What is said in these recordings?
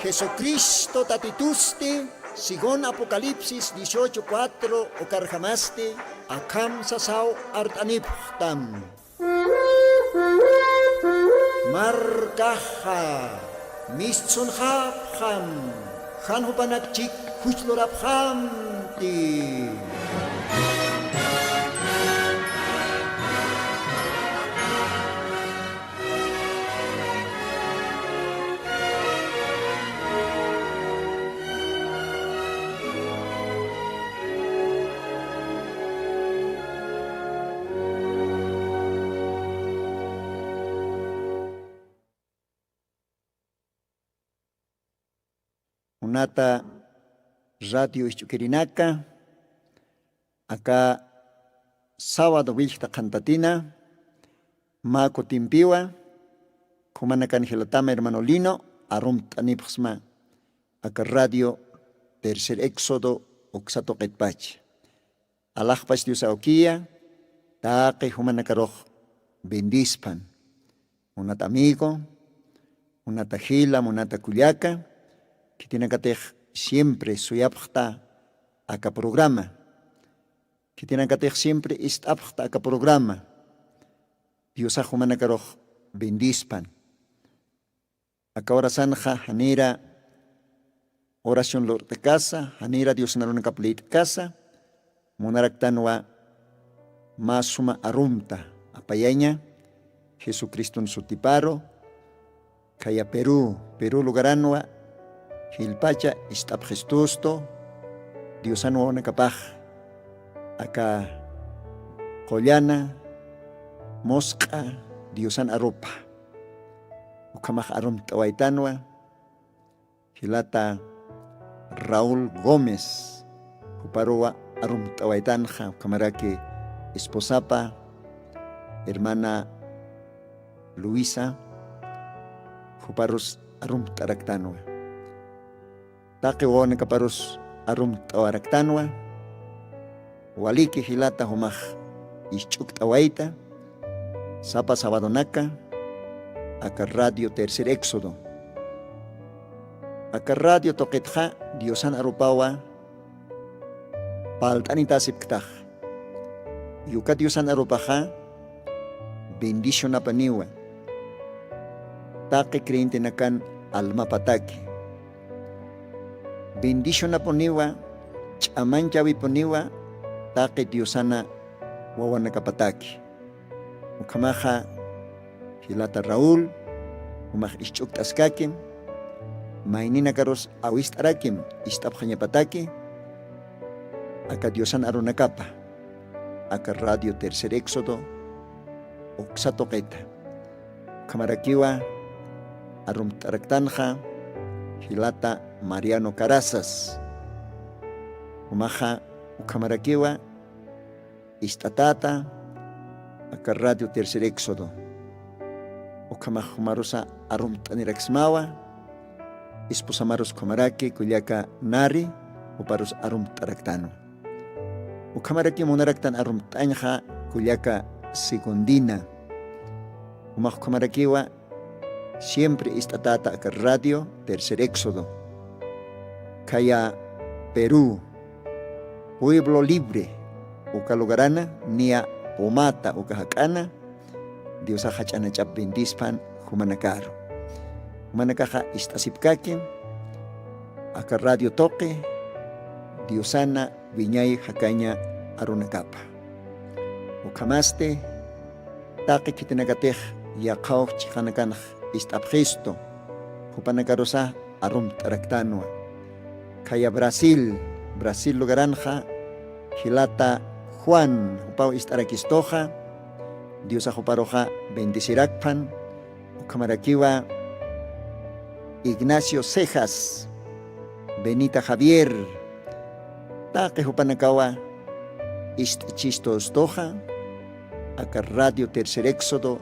Jesucristo tatituste, según Apocalipsis 18:4 o carjamaste, akam sasao artaniptam. Markaha, miszunhabham, hanhupanakchik huchlorabhamti. Unata radio Ichuquirinaka, acá sábado Vilta Cantatina, Maco Timpiwa, Kumanakan Gelatama hermano Lino, Arum Tanipsma, acá radio Tercer Éxodo, Oxato Ketpach. Alajpas Dios Auquia, Taque Humanakaroj, Bendispan, Unata amigo, Unata Gila, Unata Culiaca, que tiene que siempre suyapta acá programa, que tiene que siempre istapta acá programa. Dios ajumanakaroh bendispan. Acá oración janera oración lor de casa, janera Dios naruna kaplit casa, monaraktanwa masuma arumta apayaña, Jesucristo en su tiparo, kaya Perú lugaranwa, Hilpacha istab gestusto, Dios anu ona kapaj, acá Collana, Mosca, Diosan arupa, ukamaj arum tawaitanwa, Hilata Raúl Gómez, Uparoa arum tawaitanja, ukamaraki esposapa, hermana Luisa, Uparus arum taraktanwa. Taki wone kaparus arum tawaraktanwa, waliki hilata humaj ischuk tawaita, sapa sabadonaka, acá radio Tercer Éxodo. Acá radio toquetja, Diosan arupawa, paltanita sipktaj. Yuka Diosan arupaja, bendición apaniwa. Taki creyente nakan alma pataki. Bendición aponiwa, chamanchawi poniwa, taque Diosana wawana kapataki. Ukamaja Hilata Raúl, umaj ischuk taskakim, mainina karos awist arakim, istapjanya pataki, acá Diosan arunakapa, acá radio Tercer Éxodo, oxatoqueta. Kamarakiwa, arum taraktanja, Hilata Mariano Carazas, Umaja Ukamarakiwa, Istatata, acá radio Tercer Éxodo, Ukamaj Marusa Arum Taniraxmawa, Isposamaros Kamaraki, Kuliaka Nari, Uparus Arum Taraktano. Ukamaraki Monaraktan Arum Tanja, Kuliaka Segundina, Umaj Kamarakiwa, siempre istatata acá radio Tercer Éxodo. Kaya Perú, pueblo libre, uka lugarana, nia pomata uka hakana, Dios hachana chap bendispan humanakaro. Humanakaja istasipkakin, acá radio toque, Diosana viñay hakanya arunakapa. Ukamaste, taki kitinakatej yakaw chikanakanaj istabgesto, hupanakarosa arum taraktanwa. Kaya Brasil lugaranja, Hilata Juan, upau istarakistoja, Dios ajuparoja bendicirakpan, ukamarakiwa Ignacio Cejas, Benita Javier, taque hupanakawa istchistostoja, acá radio Tercer Éxodo,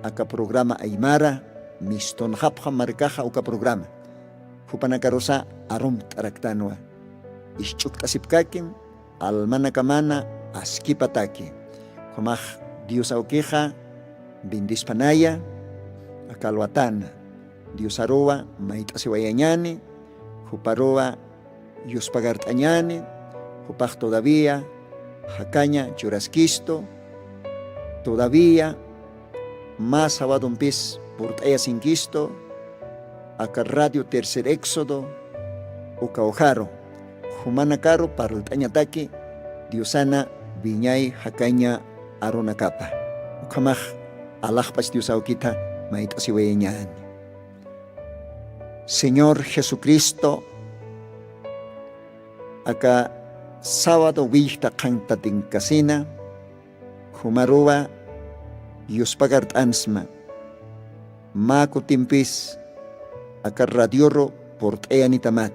acá programa Aymara, miston hapja marcaja uka programa. Hupanakarosa arum taraktanwa. Ischuk tasipkakim, almanakamana askipataki. Kumaj Dios auqueja, bindispanaya, akalwatana. Dios aroa maitasiwayañani, huparoa yuspagartañani, hupaj todavía, jacaña churasquisto, todavía más abadompis portaya sinquisto, acá radio Tercer Éxodo, ucaojaro, humana caro para el tañataki, diosana viñay jacaña aronacapa, ucamaj alajpas diosauquita maitasiwayañani. Señor Jesucristo, acá sábado vista canta tincasina, humaruba yuspagart ansma, maco timpis, acá radioro porteanitamat,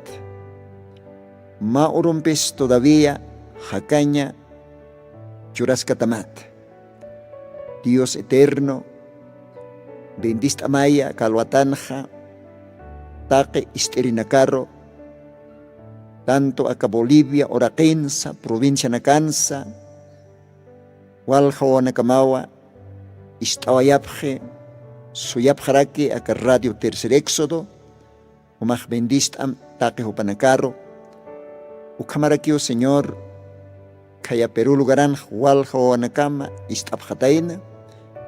ma urumpis todavía jacaña churascatamat. Dios eterno, bendista maya calwatanja, taque isterinacaro, tanto acá Bolivia, Oraquensa, provincia Nacansa, Waljawa Nakamawa, Istawayapje, Suyapjaraki, acá radio Tercer Éxodo, umaj bendistam, taque Hopanacaro, Ucamarakio Señor, Kaya Perú lugaran, Waljawa Nakama, Istapjataina,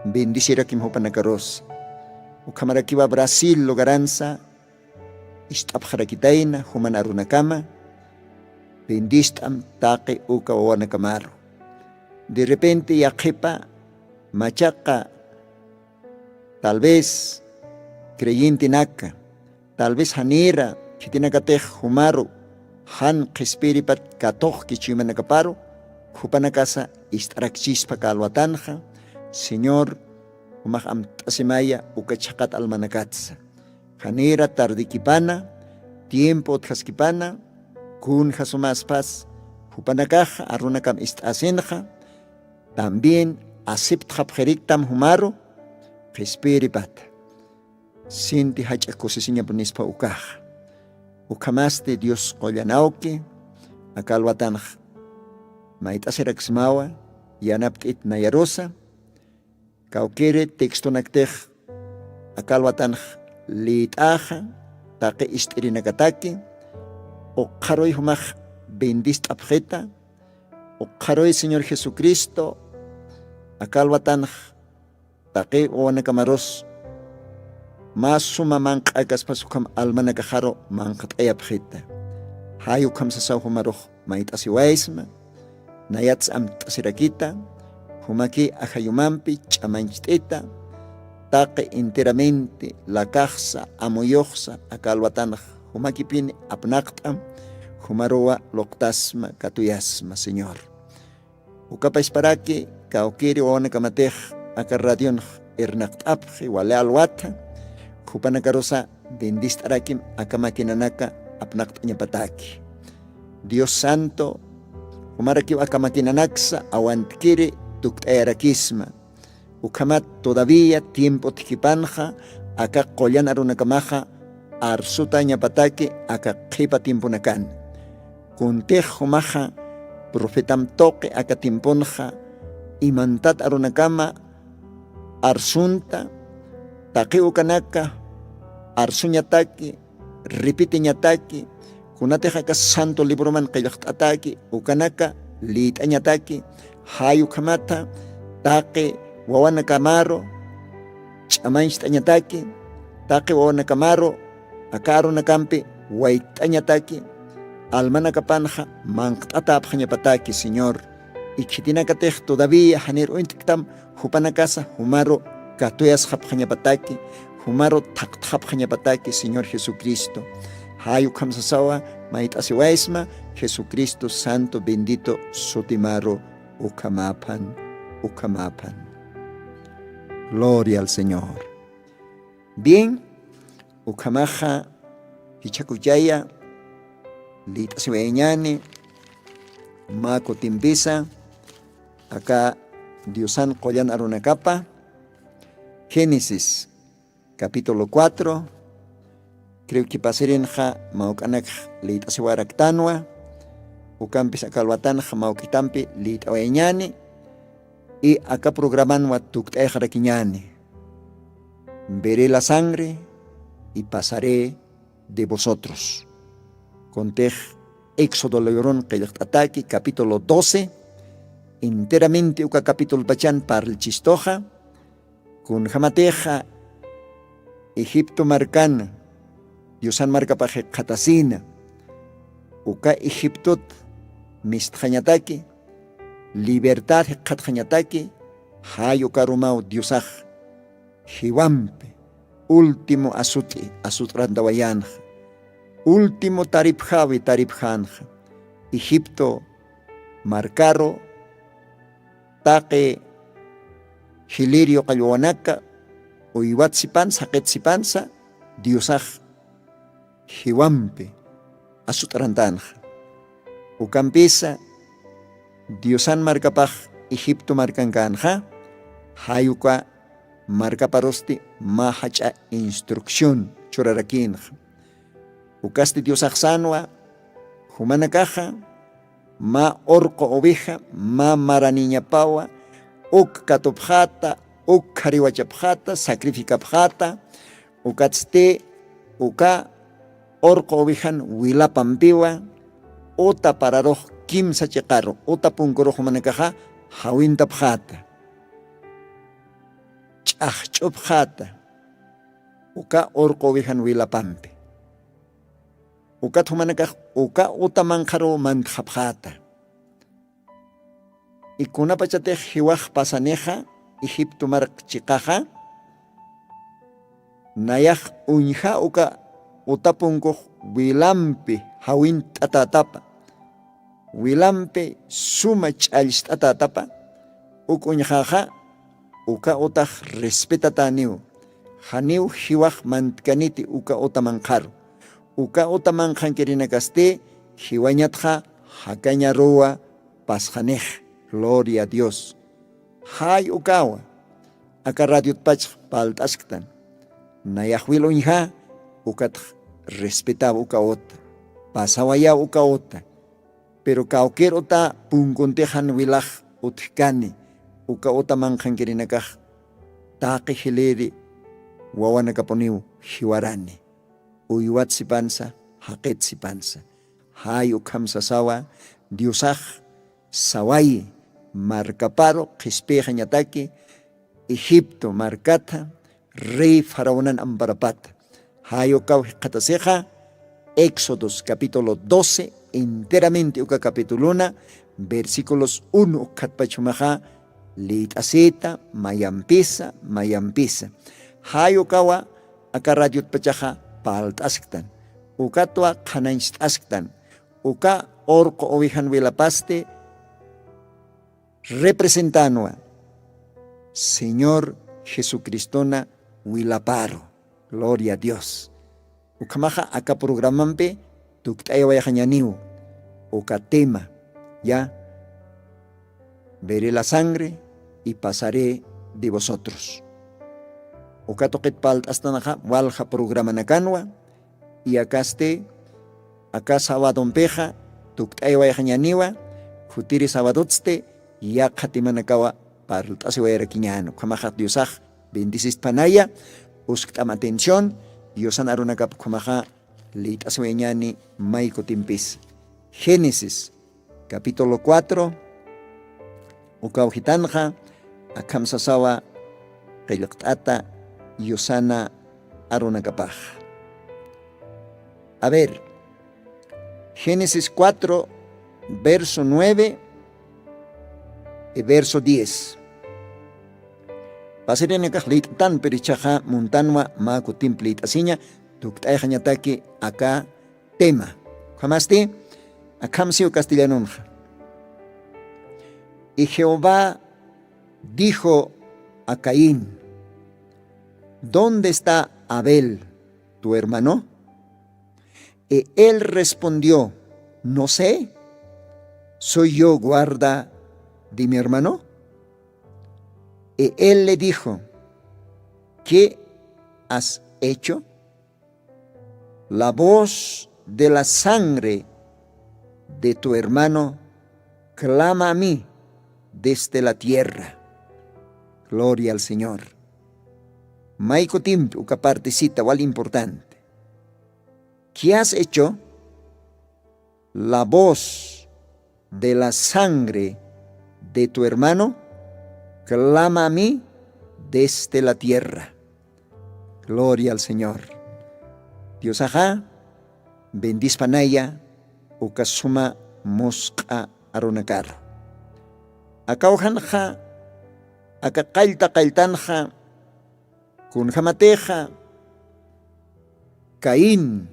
bendicirakim Hopanacaros, Ucamarakiwa Brasil lugaransa, Istapjarakitaina, Human Arunakama, bendistam taque uka owanacamaro. De repente yaquepa, machaca, tal vez creyente naca, tal vez hanira, chitinacatej humaro, han quespiripat katoj kichimanacaparo, hupanacasa istarakchispa calwatanja, Señor, humaj amtasimaya ukachakat almanacatsa. Hanira tardikipana, tiempo tjaskipana, kun jasumaspas, hupanakaja, arunakam istasenja, también aceptjapjeriktam humaro, jespiripat. Sinti hachakosisiña punispa ukaja. Ukamaste Dios kollanauke, akalwatanj. Maitaserakismawa, yanaptit nayarosa, kaukere textonaktej, akalwatanj liitaja, taque isterinakataki, o karoy humaj bendist abjeta, o karoy Señor Jesucristo, akalwatanj, taque oanakamaros, mas suma manqakas pasukam almanakajaro manqatay abjeta. Hayukam sasaw humaroj maitasiwaisma, nayats am tasirakita, humaki ajayumampi chamanchitita, taque enteramente la caja amoyoxa akalwatanj humakipini apnaqtam humaroa loktasma katuyasma Señor. Ukapasparaki kaukiri oanakamatej akarradion ernaqtapje wale alwata hupanakarosa bendistarakim akamatinanaka apnaqtañapataki. Dios Santo humaraki akamatinanaksa awantkiri tuktayrakisma. Ukamat todavía tiempo tikipanja acá kollan arunakamaja arsuta ñapataki acá qipa timpunakan. Kuntejo maja profetam toque acá timpunja imantat arunakama arsunta taqi ukanaka arsuñataki ripitiñataki kunateja acá santo libroman qillaqtataki ukanaka litañataki hayukamata taqi wawana kamaro, chamanchtañataki, taque wawana kamaro, akaro nakampi, waitañataki, almanakapanja, manqtatapjañapataki, Señor. Y chitinakatej todavía hanir uintiktam, hupanakasa, humaro, katuyas japjañapataki, humaro taktjapjañapataki, Señor Jesucristo. Hayukam sasawa, maitasiwaisma, Jesucristo Santo, bendito, sotimaro, ukamapan, ukamapan. Gloria al Señor. Bien, ukamaja hichakuyaya, litasiweñani, mako timbisa, acá Diosan kollan arunakapa, Génesis capítulo 4, creo que pasarinja maukanak litasiwaraktanwa, ukampis akalwatanja maukitampi litaweñani, y acá programan watuk raquiñani. Veré la sangre, y pasaré de vosotros. Contej Éxodo Leorón Ataque, capítulo 12, enteramente uka capítulo pachan para el chistoja, con jamateja, Egipto marcana, Diosan marca paje katasina, uka Egiptot mistjañataki, libertad katjañataki, hayo karumao Diosaj, Jiwampe, último asutrandawayanj, último taripjavi taripjanj, Egipto marcaro, taque Gilirio Calwanaka, Uiwatsipansa, Quetsipansa, Diosaj, Jiwampe, Asutrantanja. Ucampisa, Diosan marcapaj, Egipto marcancanja, Hayuka marcaparosti, Mahacha instrucción, Chorarakinja. Ucasti Diosaj sanwa, Humanakaja, Ma orco oveja, Ma maraniña pawa, uk katupjata, uk kariwachapjata, sacrificapjata, ukatzte, uka, orco ovejan wilapampiwa, ota pararoj kimsa chekaro, ota punkoroj manakaja, hawintapjata, ch'ajch'upjata, uka orco ovejan wilapampi. Uka tumanakaj, uka ota manjaro mantjapjata. Y kunapachate jiwaj pasaneja, Egipto mark chikaja, nayaj unja uka utapunko wilampe hawin tatatapa, wilampe suma ch'alish tatatapa, unjaja uka utaj respetata niu, haniu jiwaj mantkaniti uka utamanjaro, uka utamanjan kirinakaste, jiwañatja hakaña roa pasjaneja. Gloria a Dios. Hay ukawa. Aka radio pach paltasktan. Nayahwil unja ukat respetaba ukaota. Pasawaya ukaota. Pero kauker ota punkontejan wilaj utkani. Ukaota manjan kirinakaj. Taki hileri wawanakaponiu hiwarani. Uyuat sipansa, haket sipansa. Hay ukam sasawa Diosaj sawai. Marcaparo, Gispeja ñataki, Egipto marcata, rey faraonan amparapata. Hayokau kataseja, Éxodos capítulo 12, enteramente uka capítulo 1, versículos 1 katpachumaja, litaseta, mayampisa, mayampisa. Hayokawa, akaradiot pachaja, paltasktan. Ukatwa kananstasktan. Uka orco ovejan velapaste, representando Señor Jesucristona Huilaparo. Gloria a Dios. Ukamaja acá programampe tuktaya wayajañaniu. Uka tema, ya veré la sangre y pasaré de vosotros. Uka toquet palt hasta naja walja programa nakanwa y acá sabadon peja tuktaya wayajañaniwa futiri sabadotste ya katimanakawa parltasi wayarakiñano kamaja Diosaj bendicis panaya usktam atención Diosan arunakap kamaja litasi wayañani maiko timpis. Génesis capítulo 4 ukawjitanja akam sasawa qillqt'ata Diosana arunakapaj. A ver, Génesis 4 verso 9 y verso 10. Pasirene kahlit tan perichaja montanwa maku timplit asiña tuktayjañataki acá tema. Jamasti acamsio castellanonja. Y Jehová dijo a Caín: ¿dónde está Abel, tu hermano? Y él respondió: no sé, ¿soy yo guarda de mi hermano? Y él le dijo: ¿qué has hecho? La voz de la sangre de tu hermano clama a mí desde la tierra. Gloria al Señor. Maiko timpi, uka partecita, igual importante. ¿Qué has hecho? La voz de la sangre de tu hermano clama a mí desde la tierra. Gloria al Señor. Dios ajá, bendiz panaya, uka suma mosqa arunakar. Akauhanja, aka kailtanja, kun jamateja, Caín.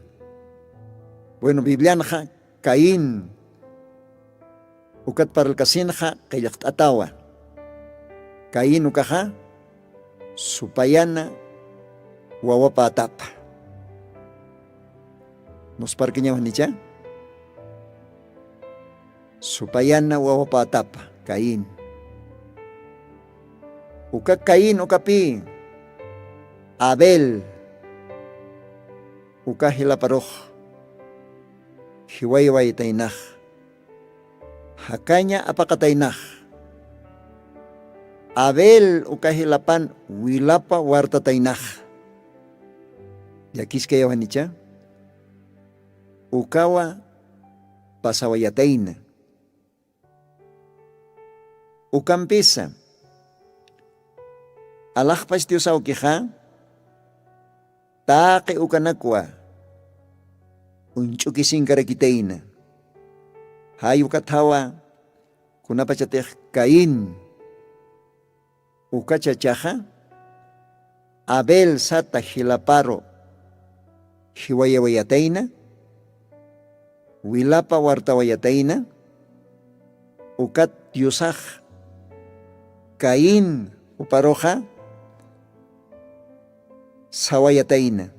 Bueno, Biblianja, Caín. Ukat para el casinja, kayak atawa. Caín ukaja, supayana, wawapa atapa. Nos parqueña manicha. Supayana, wawapa atapa, Caín. Uka Caín, ukapi. Abel. Uka hilaparoj. Hiwayway tainaj. Hakanya apakatainaj. Abel ukahilapan wilapa warta tainaj. Yakis kaya wanicha. Ukawa pasawayataina. Ukampisa. Alakpas Dios aukiha. Taque ukanakwa. Unchukisin karakitaina. Hayu katawa kunapachatej Caín. Ukachachaja. Abel sata hilaparo. Hiwayawayataina. Wilapa wartawayataina. Ukat Diosaj. Caín uparoja. Sawayataina.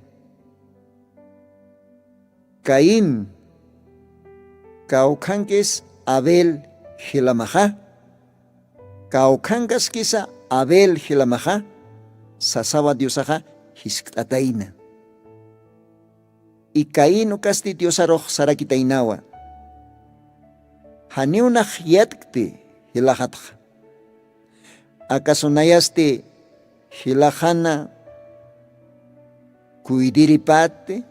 Caín kaukankis Abel hilamaja. Kaukankas kisa Abel hilamaja. Sasawa Diosaja hiskataina. Y Caín ukasti Diosaroj sarakitainawa. Haniunaj yatkti hilajatja. ¿Acaso nayaste hilajana cuidiripate?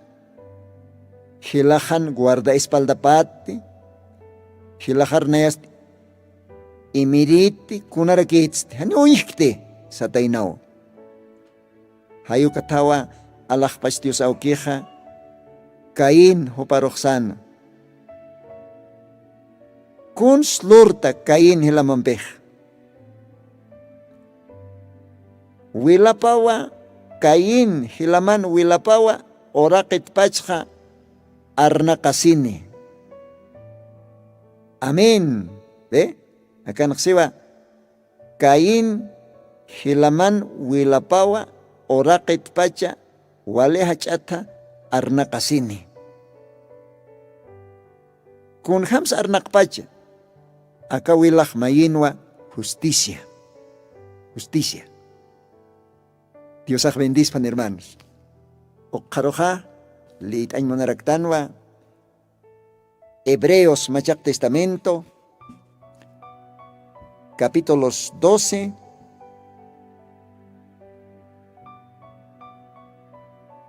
Hilajan guarda espaldapate? Hilajar nayast imiriti kunarakitste. Hani uñikte satainao. Hayu katawa alajpas Dios auqueja. Caín hoparojsana. Kun slurta Caín hilamampej. Wilapawa Caín hilaman wilapawa orakit pachja arnakasini. Amin. Acá naksiwa Caín hilaman wilapawa orakit pacha waleha chata arnakasini. Kun hams arnakpacha acá wilaj mayinwa justicia. Justicia. Dios bendice, hermanos. Okaroja, lit añ monaraktanwa, Hebreos Machak Testamento, capítulos 12,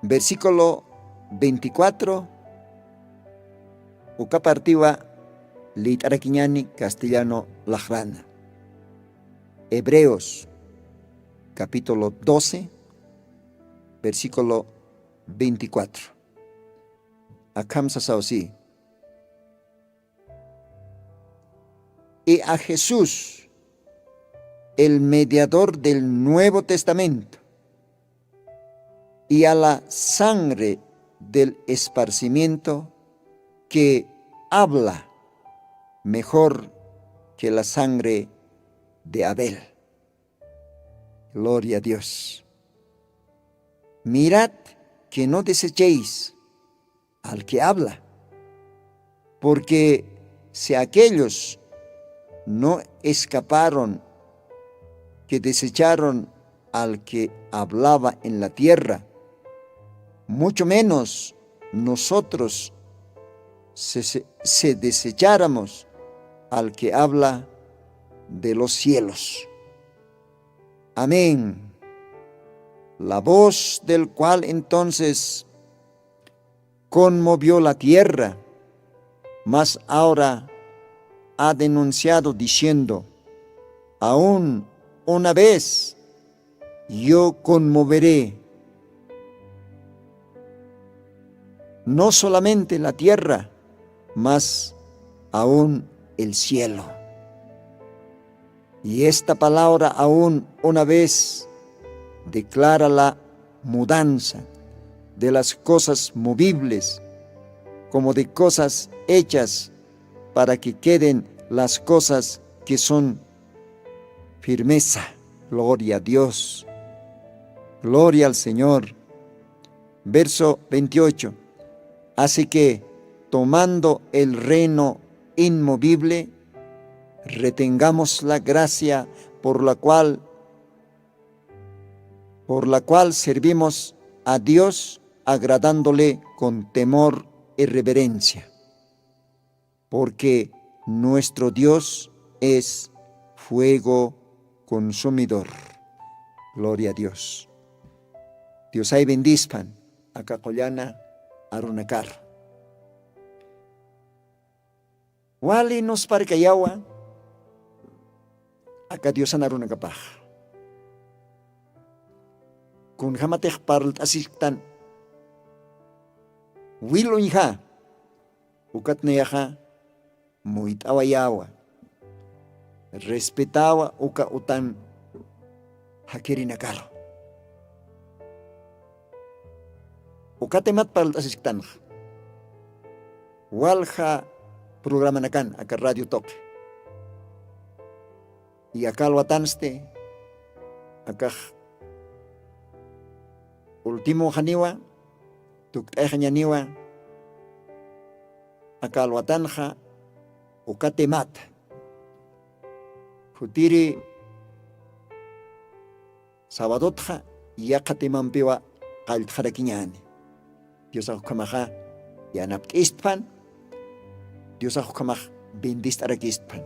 versículo 24, uka partiwa lit araquiñani castellano lajrana. Hebreos, capítulo 12, versículo 24. Akamsa sausi. Y a Jesús, el mediador del Nuevo Testamento, y a la sangre del esparcimiento que habla mejor que la sangre de Abel. Gloria a Dios. Mirad que no desechéis al que habla, porque si aquellos no escaparon que desecharon al que hablaba en la tierra, mucho menos nosotros se desecháramos al que habla de los cielos. Amén. la voz del cual entonces conmovió la tierra, mas ahora ha denunciado diciendo, aún una vez yo conmoveré no solamente la tierra, mas aún el cielo. Y esta palabra aún una vez declara la mudanza de las cosas movibles como de cosas hechas para que queden las cosas que son firmeza. Gloria a Dios. Gloria al Señor. Verso 28. Así que, tomando el reino inmovible, retengamos la gracia por la cual servimos a Dios, agradándole con temor y reverencia. Porque nuestro Dios es fuego consumidor. Gloria a Dios. Dios ay bendispan acá collana arunakar. Wali nos parcayawa acá Dios anarunakapaj. Kun hamatej parlt asistan wilunha ukat neyaha muit awayawa respetawa uka utan hakirinakar ukatemat parlt asistan walha programa nakan aka radio tok y akal watanste akah último janiwa tuktejaniwa akal watanja ukatemat jutiri sabadotja yakatemampiwa qaltjarakiñani Dios akukamaja yanapt'istpan Dios akukamaj bendist'arakistpan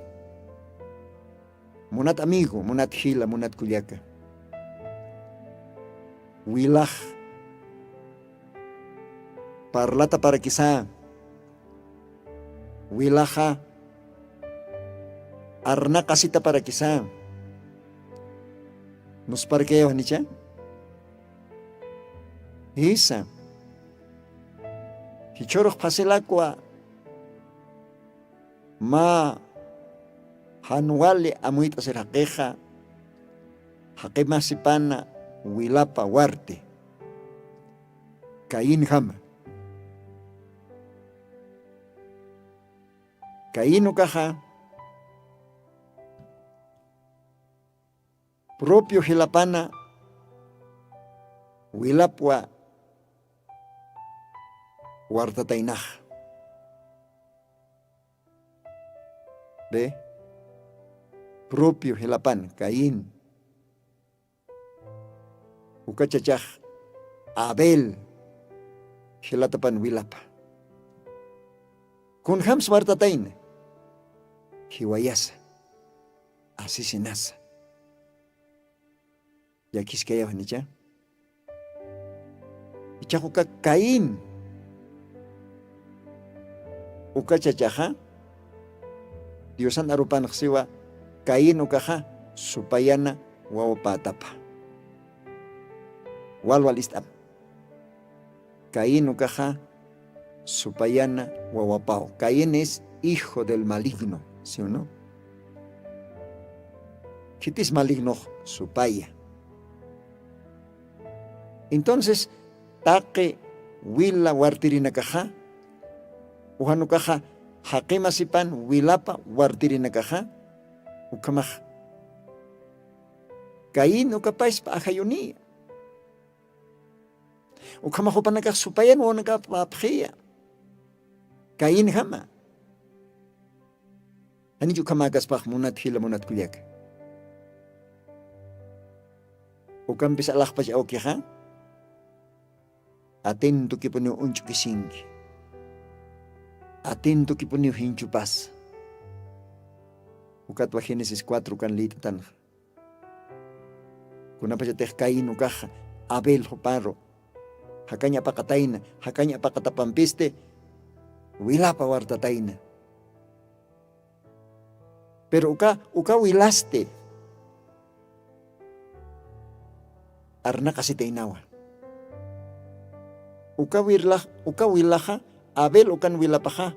munat amigo munat hila munat kuliaka wilaj parlata para quizá wilaja arna casita para quizá nos parqueos nicha isa hichorok paselakwa ma hanwale amuit hacer haqueja haquemasipana wilapa huarte Caín jama Caín ukaja propio hilapana wilapwa huartatainaj ve propio hilapan Caín ukachachaj Abel hilatapan wilapa kun hams wartataina hiwayasa asisinasa yakiskaya nicha ichajuka Caín ukachachaja Diosan arupan siwa Caín ukaja supayana wawapatapa walwalistam Caín ukaja supayana wawapao. Caín es hijo del maligno, ¿sí o no? Kitis maligno supaya. Entonces, taque willa wartirinakaja, uhanukaja hakemasipan wilapa wartirinakaja, ukamaj. Caín ukapais pa ajayunia. Ukamahupanakaj supayan wanakapapjia. Caín jama. Ani ukamagas paj munat hila munat kuliak. Ukampis alakpach aukiha. Atento que pone unchu kisingi. Atento que pone hinchupas. Ukatwa Génesis 4 kan litatan. Kunapachatej Caín ukaja Abel huparo. Hakanya pakataina, hakanya pakatapampiste, wilapa wartataina. Pero uka wilaste. Arna kasi tainawa. Uka wilaha, Abel ukan wilapaha.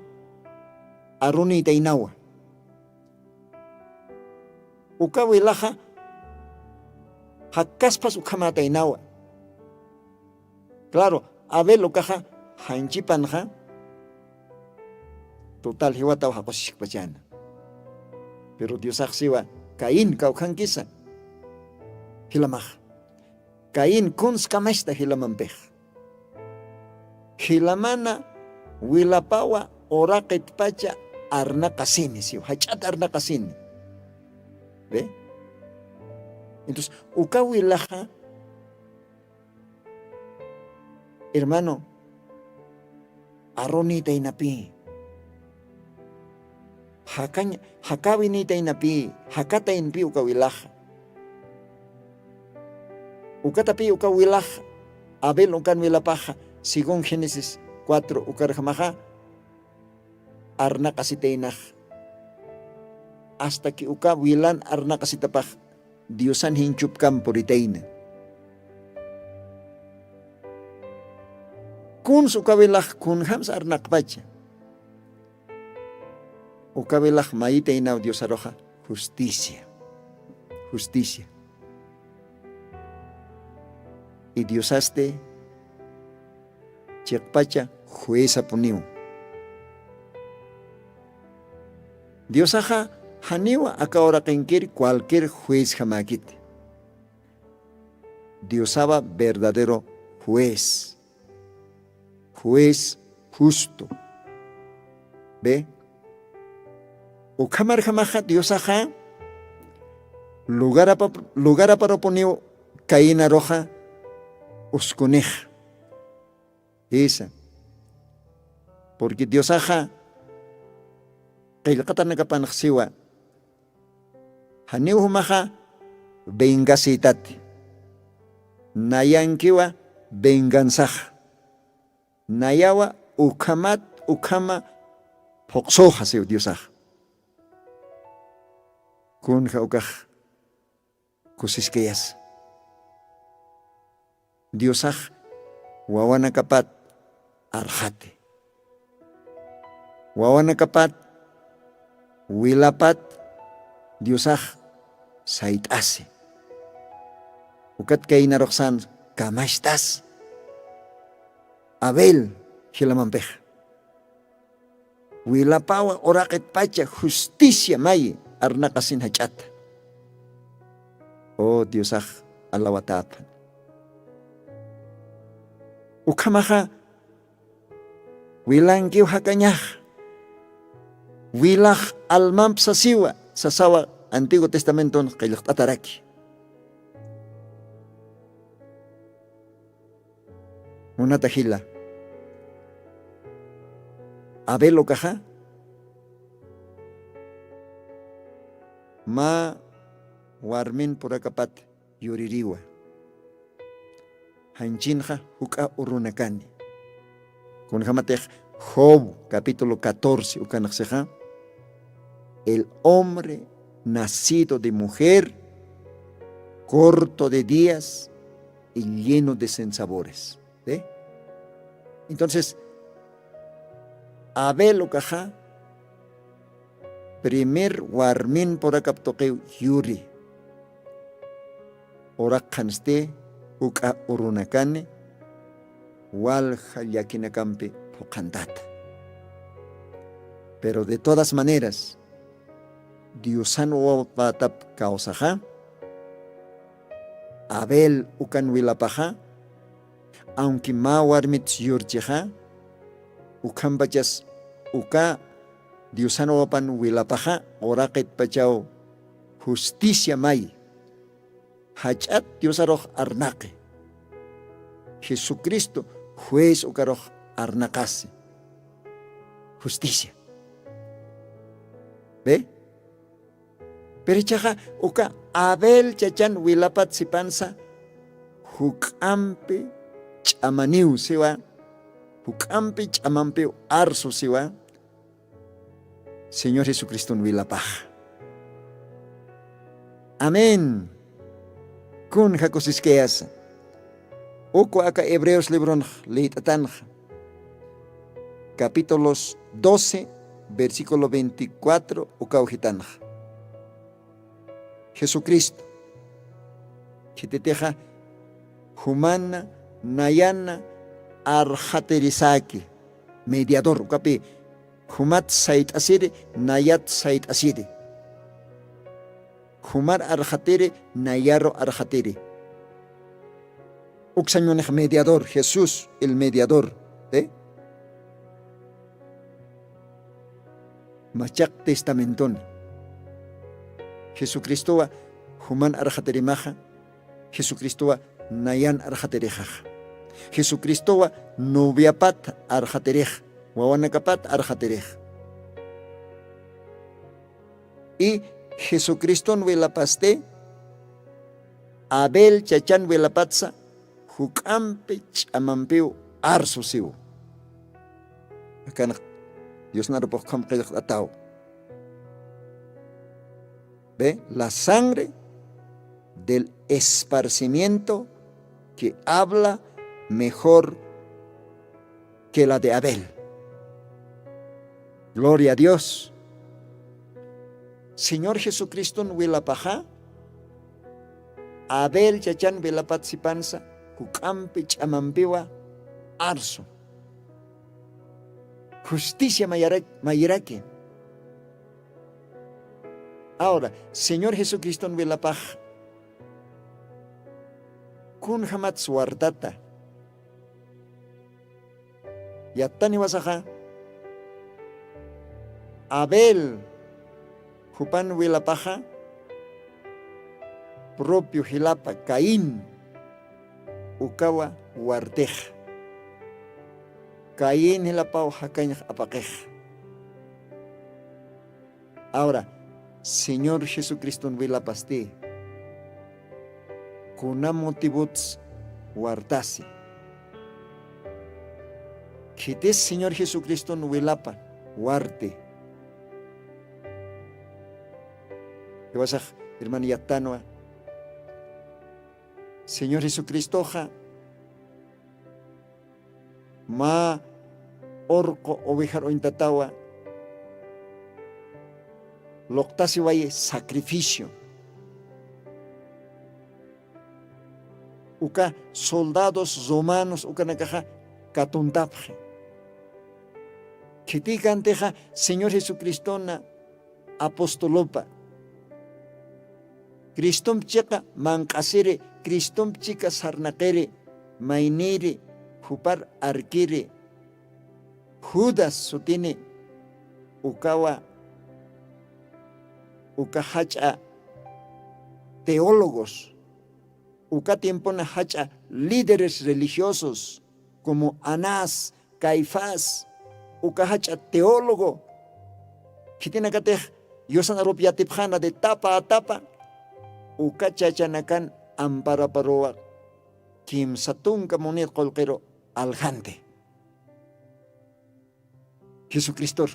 Aruni tainawa. Uka wilaha, hakaspas ukama tainawa. Claro, Abel ukaha, hanchipanha, total hiwataw hakoshik pachana. Pero Dios aksiwa, Caín kaukankisa, hilamah. Caín kuns kamashta hilamampeh. Hilamana wilapawa orakit pacha arna kasini siyo, hachat arna kasini. ¿Ve? Entonces, uka wilaha, hermano, aronita inapi. Hakawinita inapi, hakata inpi uka wilaha. Ukatapi uka wilaha, Abel ukan wilapaha, según Génesis 4, ukarjamaha, arna kasiteinah. Hasta que uka wilan arna kasitapah, Diosan hinchupkan puriteina. Kun sukawilah kun hams arna kpacha. Ukawilah maiteina Dios aroja, justicia. Justicia. Y Dios haste, chekpacha, jueza puniu. Dios aja, haniwa acá ahora quenquir cualquier juez jamakit. Dios aba verdadero juez. Juez justo. ¿Ve? O kamar jamaja Dios aja, lugar para poner caína roja, uskunej. Esa. Porque Dios aja, kailakatan nagapanaksiwa, haniw humaha, vengasitati. Nayankiwa, venganzaj. Nayawa, ukama, poksoja siyo Dios aja. Kunja ukaj, kusiskeyas. Dios aja, wawana kapat, arjate. Wawana kapat, wilapat, Diosah sait ase. Ukat kay naroksan, kamashtas. Abel, hilamampeh. Wilapawa orakit pacha, justicia may, arnakasin hachat. Oh Diosah, alawatapan. Ukamaha, wilang kiw hakanyah. Wilah almamp sa siwa, sa sawa Antiguo Testamento kay tataraki. Una tahila. Abel okaha. Ma warmin purakapat yuririwa. Hanchinja huka urunakani. Kun hamatech Job capítulo 14 ukanakseja. El hombre nacido de mujer, corto de días y lleno de sinsabores. ¿Sí? Entonces, Abel okaja, primer warmin por acaptoqueu yuri. Ora kanste uka urunakane, wal yakinakampe pokandata. Pero de todas maneras, Diosano patap kausaha, Abel ukan wilapaha, aunque ma warmit yurjeha, ukan bachas uka Diosano wapan wilapaha, orakit pachao justicia may, hachat Diosaroh arnake. Jesucristo juez ukaroh arnakase. Justicia. ¿Ve? Pero chaja uka Abel chachan wilapat si pansa huk'ampi ch'amaniw siwa, huk'ampi ch'amanpi arsu siwa, Señor Jesucristo wilapaj. Amén. Kun jakusisqueas. Oco acá Hebreos libron leitatan. Capítulos 12, versículo 24, ucaujitan. Jesucristo. Chiteteja humana nayana arhaterisaki. Mediador, ucapi. Humat sait asiri, nayat sait asiri. Humar arhatiri, nayaro arhatiri. Uxañonej mediador, Jesús el mediador. Machak testamentón. Jesucristo wa human arhatiri maja. Jesucristo wa nayan arhatiri jaja. Jesucristo wa noviapat arhatiri. Wawanakapat arhaterej. Y Jesucristo nuelapaste, Abel chachan nuelapatsa, hukampe chamampeu arsusiu. Acá Dios no lo puede atao. ¿Ve? La sangre del esparcimiento que habla mejor que la de Abel. Gloria a Dios. Señor Jesucristo nuelapaja, Abel chachan velapatsipansa, hukampi chamampiwa arso. Justicia mayiraki. Ahora, Señor Jesucristo nuelapaja, kun hamat suardata. Yattani wasaja. Abel, Jupan Wilapaja, propio Hilapa, Caín, Ukawa, Huartej, Caín Hilapao, Jacaña, Apakej. Ahora, Señor Jesucristo Wilapasti, Kunamotibuts, Huartasi. Quites Señor Jesucristo Wilapa, Huarte. ¿Qué vas a, hermano Yatanoa? Señor Jesucristo, ma orco ovejar o intatawa, loctasi vaye sacrificio. Uka soldados romanos, uka nakaja katuntapje. Kitikanteja, Señor Jesucristo na apostolopa. Cristom chica mancasere, Cristom chica sarnakere, mainere, jupar arquere. Judas sutine, ukawa, ukahacha, teólogos, uka tiempo na hacha, líderes religiosos, como Anás, Caifás, ukahacha, teólogo. Kitina kateh, yosan aropia tipjana de tapa a tapa. Uka chachanakan ampara paroa kim satun kamunit kolkero aljante. Jesucristo,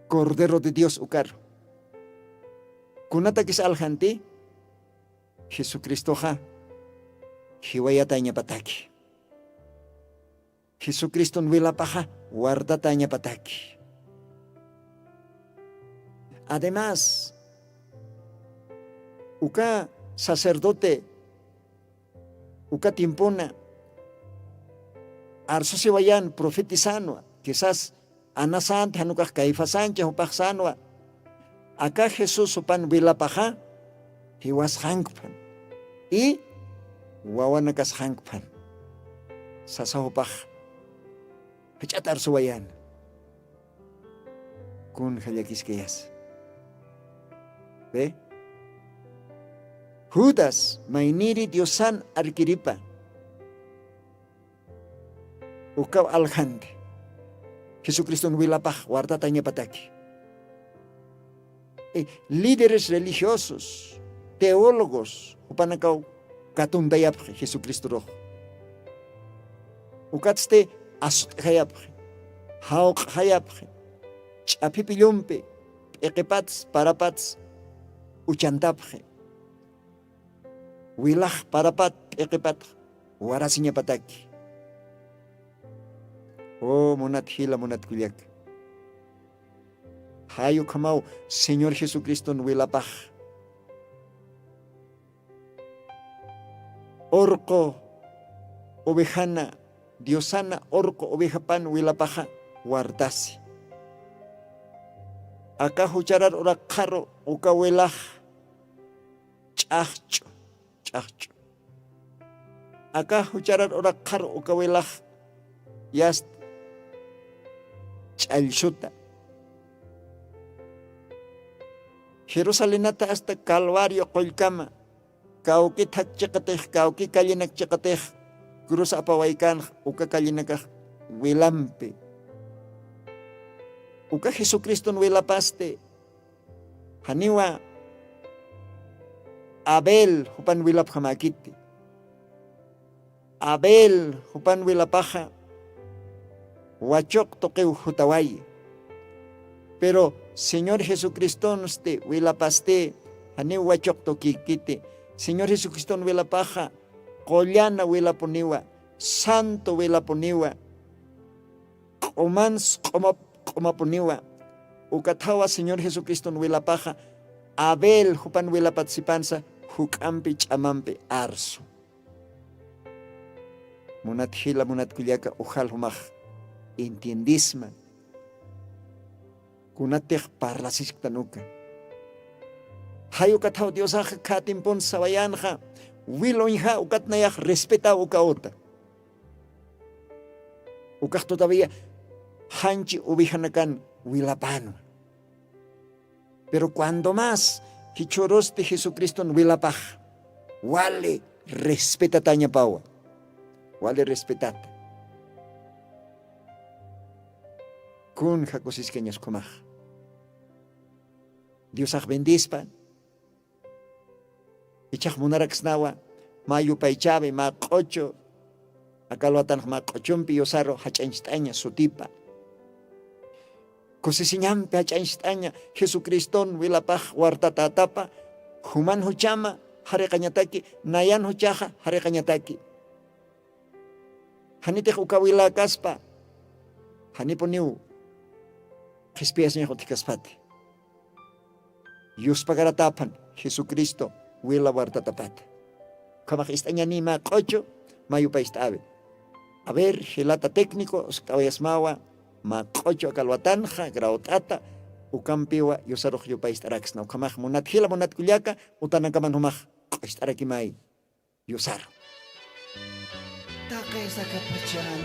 Cordero de Dios ukar. Kunata kis aljante, Jesucristo ha, hiwayatanya pataki. Jesucristo nwilapaja, guardatanya pataki. Además, uka sacerdote, uka timpona, arso se vayan profetizando, quizás anasante, hanukah Caifasante, upajsanwa. Acá Jesús upan vilapaja, hiwas hankpan. Y wawanakas hankpan. Sasahupaj, hachatar suwayan. Kun hayakiskeyas. ¿Ve? Judas, mainiri diosan arkiripa. Ukaw alhande. Jesucristo nuilapaj, guardatanya pataki. Líderes religiosos, teólogos, upanakaw katundayapje Jesucristo rojo. Ukatste asutjayapje, hauqjayapje, ch'apipillumpe, p'eqepatz, parapatz, uchantapje. Wilaj parapat, p'eqepat, warasiñapataki. Oh, monat hila, monat kuliak. Hayo kamau, Señor Jesucristo wilapaj. Orco, ovejana, diosana, orco, ovejapan, wilapaja, guardasi. Acá hucharar ora carro, uka wilaj, chachcho, chachcho. Acá hucharar ora carro, uka wilaj, yast, chalchuta. Jerusalenata hasta Calvario, Colcama. Kauki takchakatej, kauki kalinak chakatej, cruz apawaikan, uka kalinak wilampe. Uka Jesucristo wilapaste. Haniwa Abel hupan wilap hamakiti. Abel hupan wilapaja. Wachok toqueu hutawai. Pero Señor Jesucristo este wilapaste, haniwa wachok toquikite. Señor Jesucristo vela paja, collana vela poniwa, santo vela poniwa, comans como poniwa, ukatawa Señor Jesucristo vela paja, Abel hupan vela participanza, hukampi chamampe arso. Monat hila monat kuliaka ujal humaj, entiendisma, kunatej parlasis tanuka. Hayo katao Dios aja katimpon sabayanja, wilonja ukatnayaj respeta ukaota. Ukaj todavía hanchi ubijanakan wilapano. Pero cuando más hichoroste Jesucristo en wilapaj, wale respeta taña paua, wale respetata. Kun jacosis keñas komaj. Dios aj bendispan. Ichaj munaraksnawa, mayu paichabe, ma kocho, akalwatan ma kochumpi yosaro hachanchtaña sutipa. Kosisiñampe hachanchtaña, Jesucriston wilapaj wartatatapa, human huchama, harekañataki, nayan huchaja, harekañataki. Hanitej ukawila kaspa, haniponiu, jespiasña hotikaspati. Yus pagaratapan, Jesucristo, wila wartatapat. Kamaj istaña nima kocho, mayu paistabe. A ver, gelata técnico, kawayasmawa, ma kocho akalwatanja, grautata, ukampiwa, yosaroj yo paistarax, no kamaj monat hila monat kuliaka, utanakaman humaj, istarakimai, yosaro. Taka esa kapachan,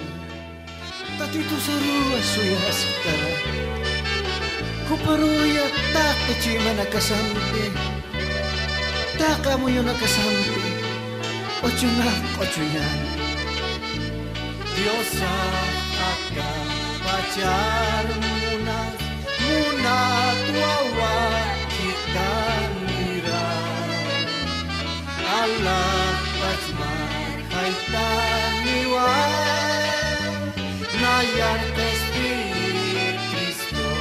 tatito sarua suya asutara. Kuparuya taka chima nakasampe. Taka mo yun nakasampi, ocho yan. Dios akan pacar muna tuawa kita mira. Allah pacmar kaitan niwa, nayar tespir Cristo,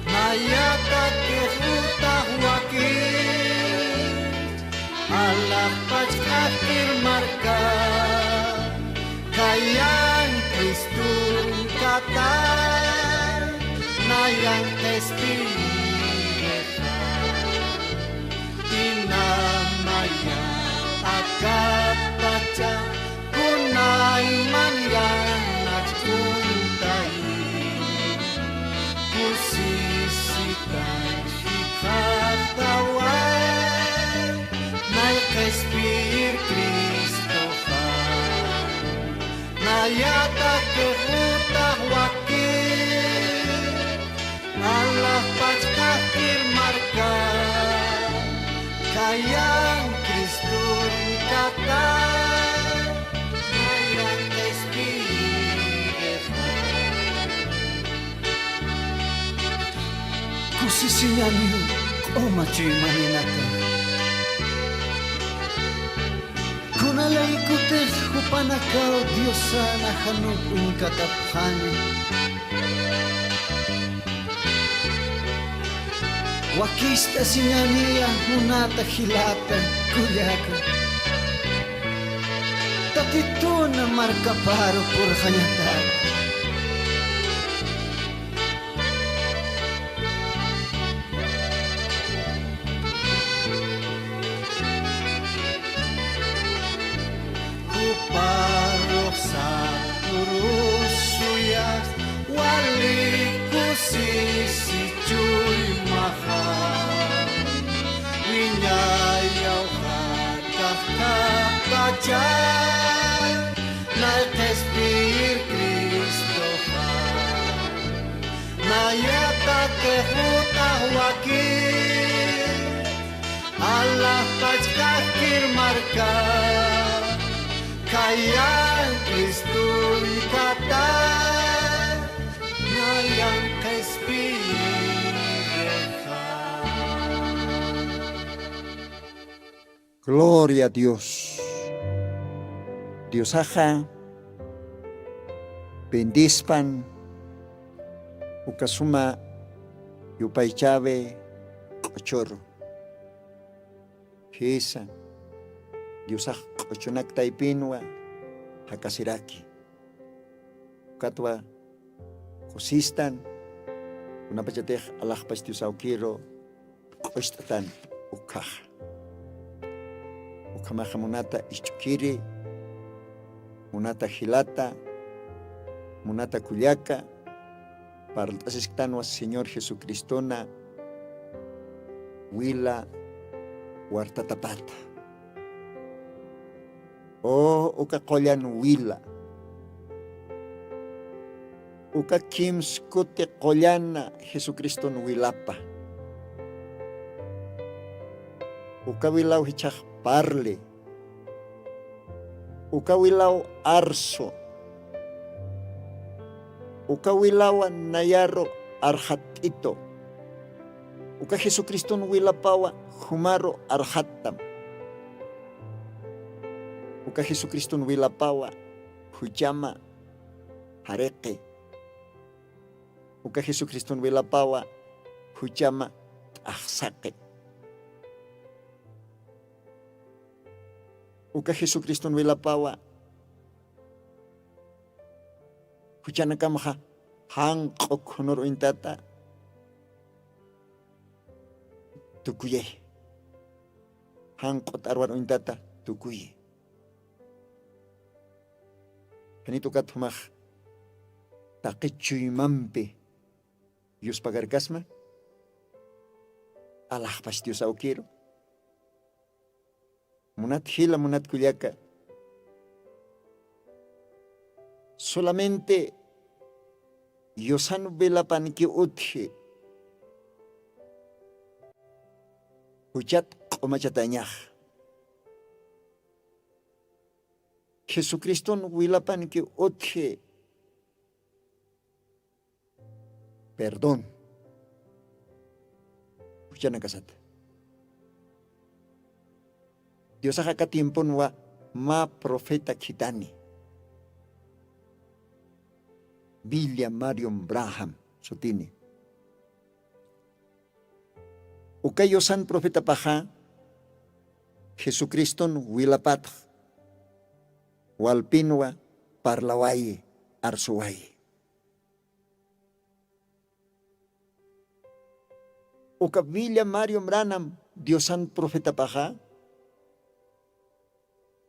nayata kehutah wakil. Allah pachkakir marka kayang Kristun katar nayang tespireka tinamaya akat baca kunay manyan najkuntai kusisitan hikatawan nay kespir Cristo nayata kehutah wakil Allah pachkakir marka kayang Kristun kata nayang espiritu Kusisinya niyo, o machi maninaka. Kunalaykutej hupanakaw Diosana hanuk unkataphani Wakista sinaniya munata hilata kuyaka Tatituna markaparo por hanyatag Kuparok sa purusuyas Wali ko sisichuy mahal Winyayaw ka kakapatyan Nalkespir Cristo ka Nayata ke hutah wakil Allah pachkakir marka Kayang Kristo'y kata Ngayang kaespireka. Gloria a Dios. Dios aja, bendispan, ukasuma, yupaychave, kochoro. Hisa, Dios aja, kochonak taipinwa, hakasiraki. Katwa, kosistan, unapachatej alajpas Dios aukiro, koistatan, ukaja. Ukamaja munata ischukiri, munata hilata, munata kuliaka, para el Señor Jesucristona, huila, huartatapata. O uka kolyan huila, uka kimskute kolyana Jesucriston huilapa, uka wilaw hichaj parle, ukawilaw arso, ukawilaw nayaro arhatito, uka Jesucristo wilapawa humaro arhatam, uka Jesucristo wilapawa hujama hareke, uka Jesucristo wilapawa hujama ahsake. Uka Jesucristo wilapawa huchana kamaha hangkok honor intata tukuye hangkot arwar intata tukuye kanito kat humah takichuy mampe Dios pagarkasma Allah pas Dios aukiro munat hila munat kuliaka solamente yosan belapan ki uthe huchat komachatanyah Jesucriston wilapan ki uthe perdón huchana kasat Dios acá tiempo nuwa ma profeta kitani. William Marion Branham sutini. Ukayo san profeta paha Jesucriston wilapat walpinwa parlawai arsuwai. Uka William Marion Branham Dios san profeta paha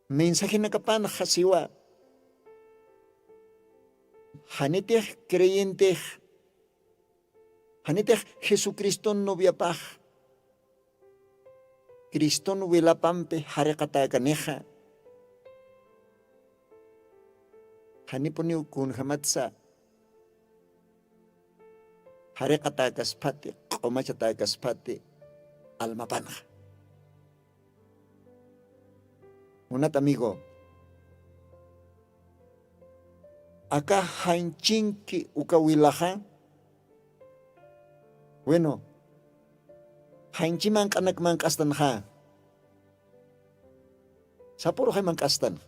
mensaje na kapan hasiwa haneteh creyenteh haneteh Jesucriston noviapaj Criston wilapampe harekata kaneja haniponi ukun hamatsa harekata kaspate komachata kaspate almapanja. Unat amigo, acá hanchinki ukawilaja, bueno, hanchiman kanak man kastanja, Sapuro kay mangkastan.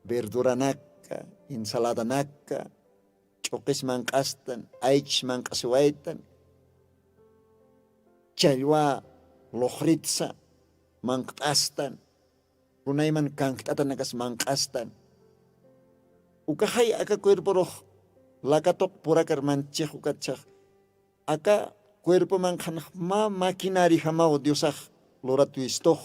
Verdura naka, ensalada naka, chokis mangkastan, aich mangkasuwaitan, chalwa lohritsa mangkastan, kunay man kangkatatan nakas mangkastan. Ukahay aka cuerpo roh, lakatok purakar manchek ukatchak, aka cuerpo man kanah ma makinari hamao diosah loratu istoh.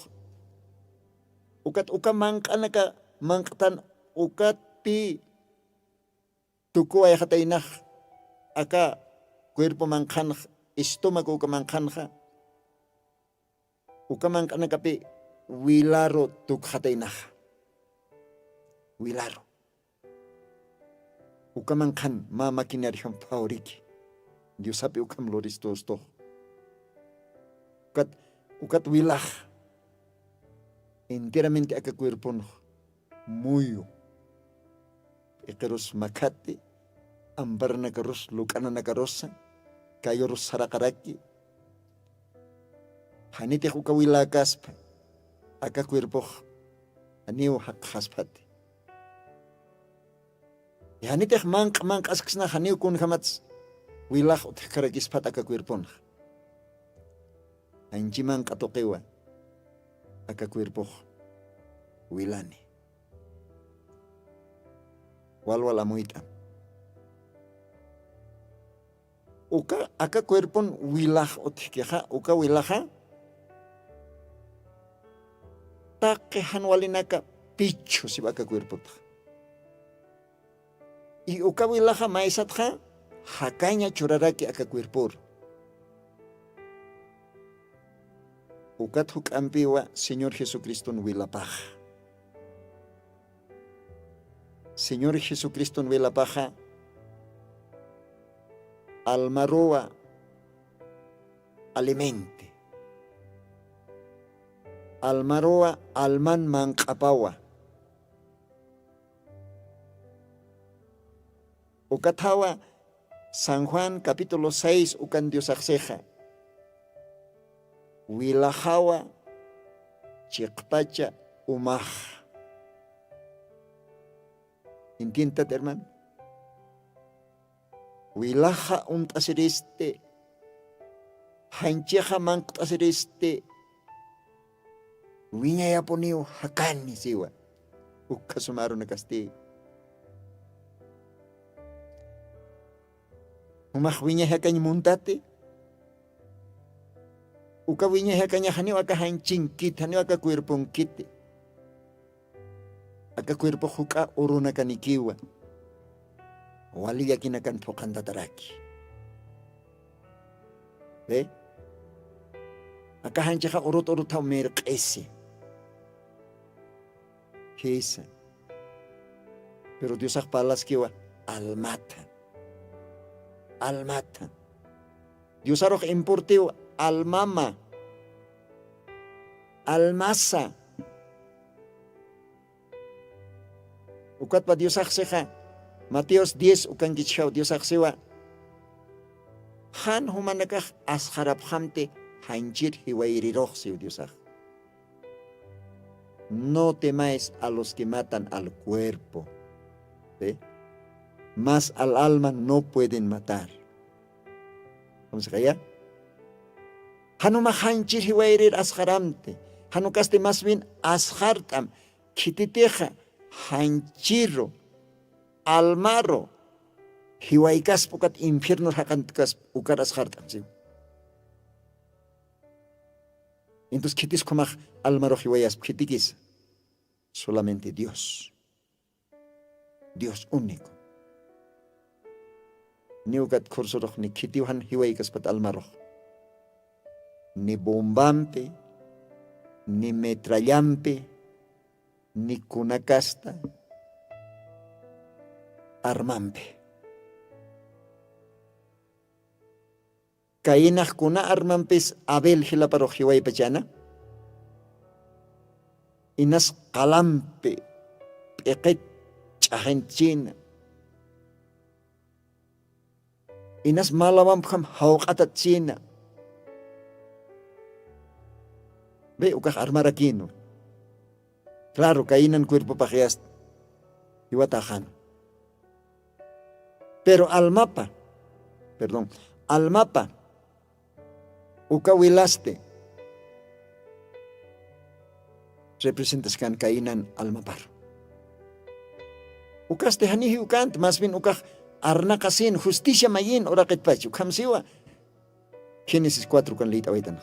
Ukat uka mangkanaka mangkatan ukat pi tuku ay hataynak aka cuerpo man kanah estómago uka man kanah uka mangkanaka pi wilaro tuk hataynak wilaro uka man kan ma makinari ham pauriki Dios sapi ukam loristos toh ukat wilah enteramente aka cuerpo no muyo ikaros makati ambar na karos lukana na karosa kayo ros sarakaraki hanite ko kawilakas pa aka cuerpo aniw hakhaspati hanite mank askasna haniw kun hamats wilah ot karakis pat aka cuerpo na anjiman katokewa aka cuerpo wilani walwala muita uka aka cuerpo wilah otikeha uka wilaha takehan walinaka picho si aka cuerpo y uka wilaha maisatha hakanya churaraki aka cuerpo ukat huk ampiwa Señor Jesucristo wilapaj. Señor Jesucristo wilapaja almaroa alimente. Almaroa alman mankapawa. Ukatawa San Juan capítulo 6 ukan Dios akseja. Wilahawa chiqpacha umah. ¿Entiendes, hermano? Wilaha tasiriste, hancheja tasiriste, wiña ya poniu hakani siwa, ukasumaru na kasti. Umah wiña hakani muntate, uka wiña hakanya hani waka hanchinkit, hani waka kuirpungkit. Aka cuerpo huka uruna kanikiwa wali yakina kan pokando taraki aka hanchaka urut ta merqesi kisa pero Dios palas kiwa almata Dios arok importiu almama almasa ukat pa Dios akseha Mateos 10 ukan gichaw Dios aksewa han humanakah asharap hamte hanjir hiwairiroh siu Dios ak no temáis a los que matan al cuerpo mas al alma no pueden matar. Vamos a callar. Hanuma hanjir hiwairir asharamte hanukaste más bien ashartam kititeja hanchiro almaro hiwaikas pukat infierno hakantikas ukaras hartam siu. Entonces kitis komach almaro hiwayas kitikis solamente Dios único ni ukat kursoroh ni kitiwan hiwaikas pat almaro ni bombampe ni metrallampe ni kunakasta armampe kainah kuna armampes Abel hilaparo hiway pachana inas kalampe peket chahenchina inas malawam kham hawqatat china be ukah armarakino Claro, kainan cuerpo pajeas iwatajan. Pero almapa, uka wilaste representas kan kainan almapar. Ukas tehanihi ukant, más bien ukaj arna kasin justicia mayin ora ketpachu. Kamsiwa Génesis 4 kan lita waitan.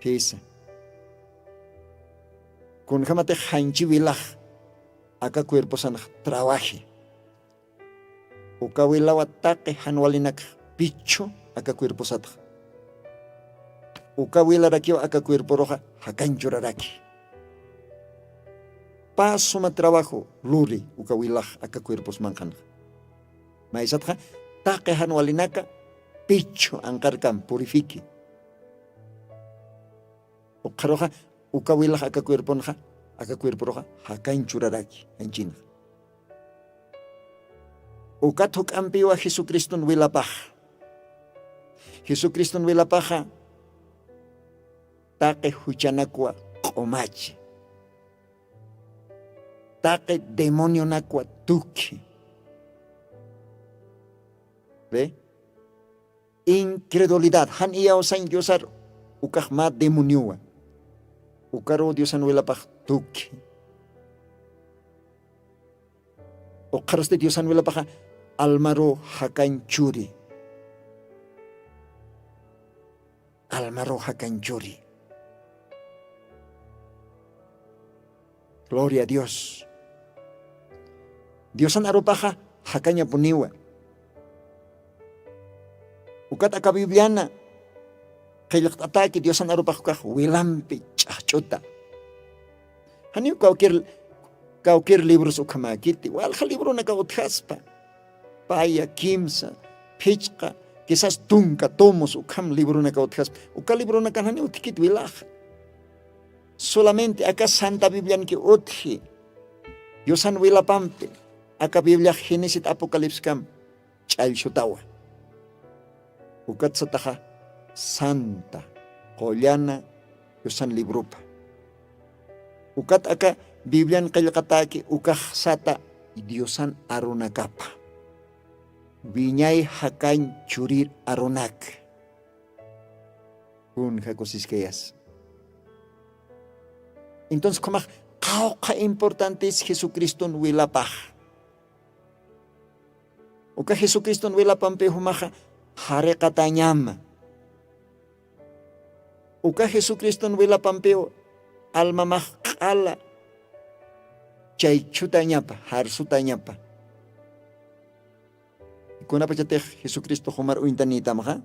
Pisa. Kun kamate hanchi wilah aka cuerpo san trabaje. Uka wilawa take hanwalinak picho aka cuerpo sat. Uka wilarakio aka cuerpo roja hakanchuraraki. Paso ma trabajo luri uka wilah aka cuerpos mankan. Maisatja take hanwalinaka picho angkarkam purifiki. Ukaroja uka wilah aka cuerpo roja hakanchuraraki anchina. Uka tuk ampiwa Jesucristo wilapaj. Jesucristo wilapaja take huchanakwa qomachi. Take demonio nakwa tuki. ¿Ve? Incredulidad. Han iya osain diosar ukah ma demoniua. Ukaro diosan wilapaj tuki. Ukaroste diosan wilapaj almaro hakanchuri. Almaro hakanchuri. Gloria a Dios. Diosan aropaja hakanya puniwa. Ukat aka bibliana. Kailak ataki diosan aropaja wilampi chachota. Hani cualquier libros ukamakiti. Walja libro na kauthaspa. Paya, kimsa, pichka, quizás tunka, tomos ukam libro na kauthaspa. Uka libro na kanhani utikit wilaja. Solamente acá Santa Biblia que otji. Yosan wilapampe. Acá Biblia Génesis Apocalipsis kam chal shutawa. Ukat sataja Santa Collana yosan librupa. Ukat acá Biblia kayakataki ukah sata diosan arunakapa. Binyay hakan churir arunak. Un hakosiskeyas. Entonces, como cauca importante es Jesucristo en wilapaj. O que Jesucristo en wilapam pehumaja hare katanyama. O que Jesucristo en wilapam pehu alma mah ala chay chutanyapa, harsutanyapa. Kuna pachate Jesucristo humar uintanita maha.